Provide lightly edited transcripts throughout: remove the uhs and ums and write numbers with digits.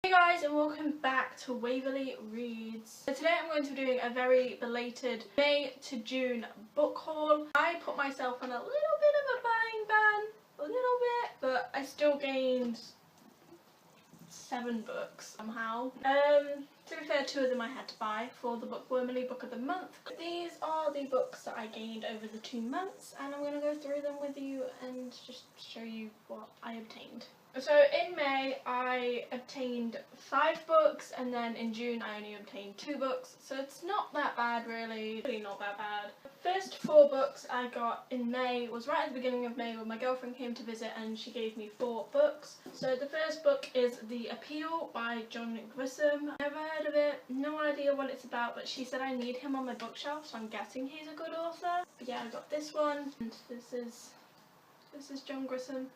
Hey guys, and welcome back to Waverly Reads. So today I'm going to be doing a very belated May to June book haul. I put myself on a little bit of a buying ban, but I still gained 7 books somehow. To be fair, 2 of them I had to buy for the WaverlyReads Book of the Month. These are the books that I gained over the 2 months, and I'm going to go through them with you and just show you what I obtained. So in May I obtained 5 books, and then in June I only obtained 2 books, so it's not that bad really not that bad. The first 4 books I got in May was right at the beginning of May when my girlfriend came to visit and she gave me 4 books. So the first book is The Appeal by John Grisham. Never heard of it, no idea what it's about, but she said I need him on my bookshelf, so I'm guessing he's a good author. But yeah, I got this one, and this is John Grisham.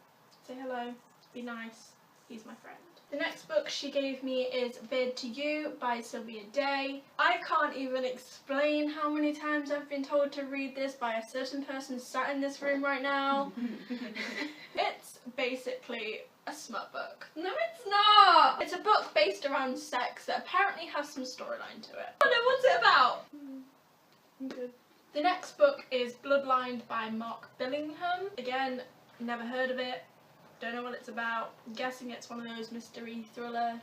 Say hello. Be nice, he's my friend. The next book she gave me is Bid to You by Sylvia Day. I can't even explain how many times I've been told to read this by a certain person sat in this room right now. It's basically a smut book. No, it's not! It's a book based around sex that apparently has some storyline to it. Oh no, what's it about? I'm good. The next book is Bloodlined by Mark Billingham. Again, never heard of it. Don't know what it's about. I'm guessing it's one of those mystery thriller,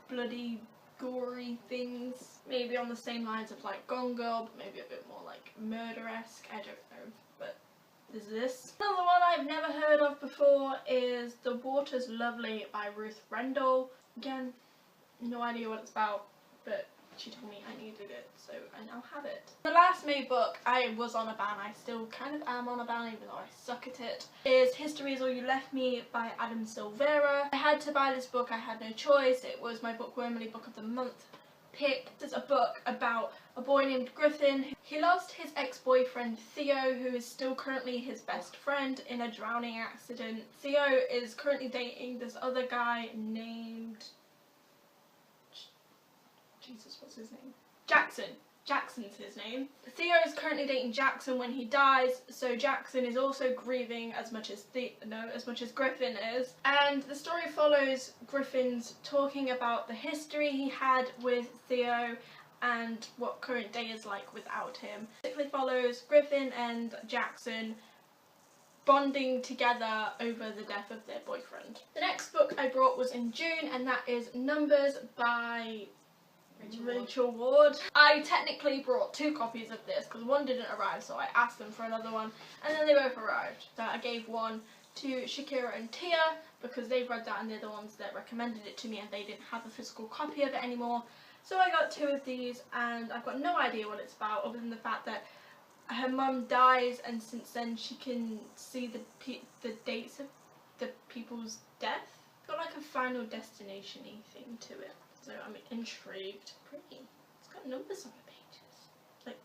bloody, gory things. Maybe on the same lines of like Gone Girl, but maybe a bit more like murder-esque. I don't know, but there's this. Another one I've never heard of before is The Water's Lovely by Ruth Rendell. Again, no idea what it's about, but she told me I needed it, so I now have it. The last May book I was on a ban, I still kind of am on a ban even though I suck at it, is History Is All You Left Me by Adam Silvera. I had to buy this book, I had no choice. It was my WaverlyReads Book of the Month pick. It's a book about a boy named Griffin. He lost his ex-boyfriend Theo, who is still currently his best friend, in a drowning accident. Theo is currently dating this other guy named... Jesus, what's his name? Jackson. Jackson's his name. Theo is currently dating Jackson when he dies, so Jackson is also grieving as much as Griffin is. And the story follows Griffin's talking about the history he had with Theo and what current day is like without him. It basically follows Griffin and Jackson bonding together over the death of their boyfriend. The next book I brought was in June, and that is Numbers by Rachel Ward. I technically brought 2 copies of this because one didn't arrive, so I asked them for another one, and then they both arrived. So I gave one to Shakira and Tia because they've read that and they're the ones that recommended it to me, and they didn't have a physical copy of it anymore. So I got 2 of these, and I've got no idea what it's about other than the fact that her mum dies, and since then she can see the dates of the people's death. It's got like a Final Destination-y thing to it. So I'm intrigued. Pretty. It's got numbers on the pages. Like,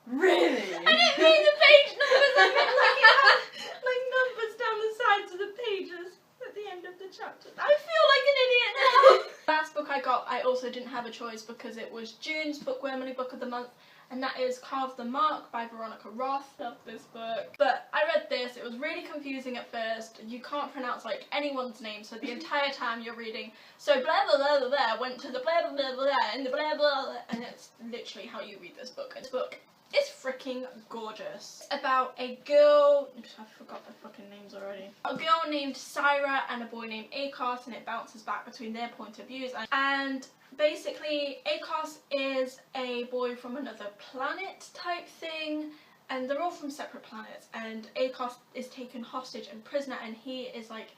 really? I didn't mean the page numbers. I meant like it had like numbers down the sides of the pages at the end of the chapter. I feel like an idiot now. Last book I got, I also didn't have a choice because it was June's WaverlyReads Book of the Month, and that is Carve the Mark by Veronica Roth. Love this book. But I read this, it was really confusing at first. You can't pronounce like anyone's name, so the entire time you're reading, so blah blah blah blah blah went to the blah blah blah blah and the blah blah blah, and it's literally how you read this book. And this book is freaking gorgeous. It's about a girl, I forgot the fucking names already. A girl named Syra and a boy named Akos, and it bounces back between their point of views. And basically, Akos is a boy from another planet type thing, and they're all from separate planets, and Akos is taken hostage and prisoner, and he is like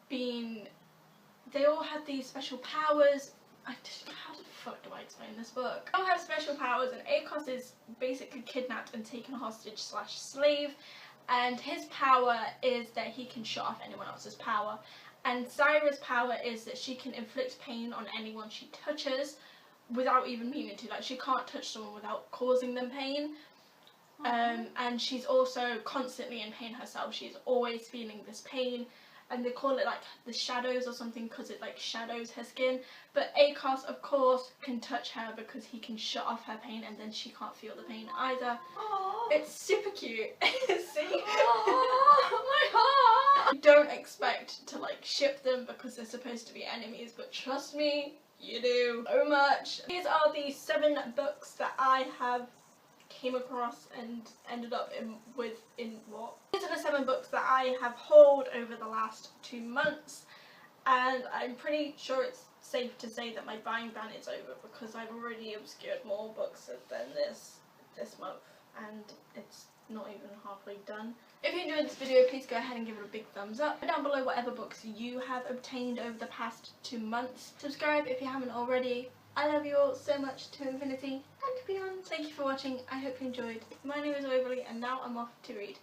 they all have these special powers. How the fuck do I explain this book? They all have special powers, and Akos is basically kidnapped and taken hostage / slave, and his power is that he can shut off anyone else's power. And Syra's power is that she can inflict pain on anyone she touches without even meaning to. Like, she can't touch someone without causing them pain. And she's also constantly in pain herself. She's always feeling this pain. and they call it like the shadows or something because it like shadows her skin. But ACOS of course can touch her because he can shut off her pain and then she can't feel the pain either. Aww. It's super cute. See? My heart! Don't expect to like ship them because they're supposed to be enemies, but trust me, you do so much. These are the 7 books that I have came across and ended up in what? These are the 7 books that I have hauled over the last 2 months, and I'm pretty sure it's safe to say that my buying ban is over because I've already obscured more books than this month, and it's not even halfway done. If you enjoyed this video, please go ahead and give it a big thumbs up. Down below whatever books you have obtained over the past 2 months. Subscribe if you haven't already. I love you all so much to infinity and beyond. Thank you for watching. I hope you enjoyed. My name is Waverly and now I'm off to read.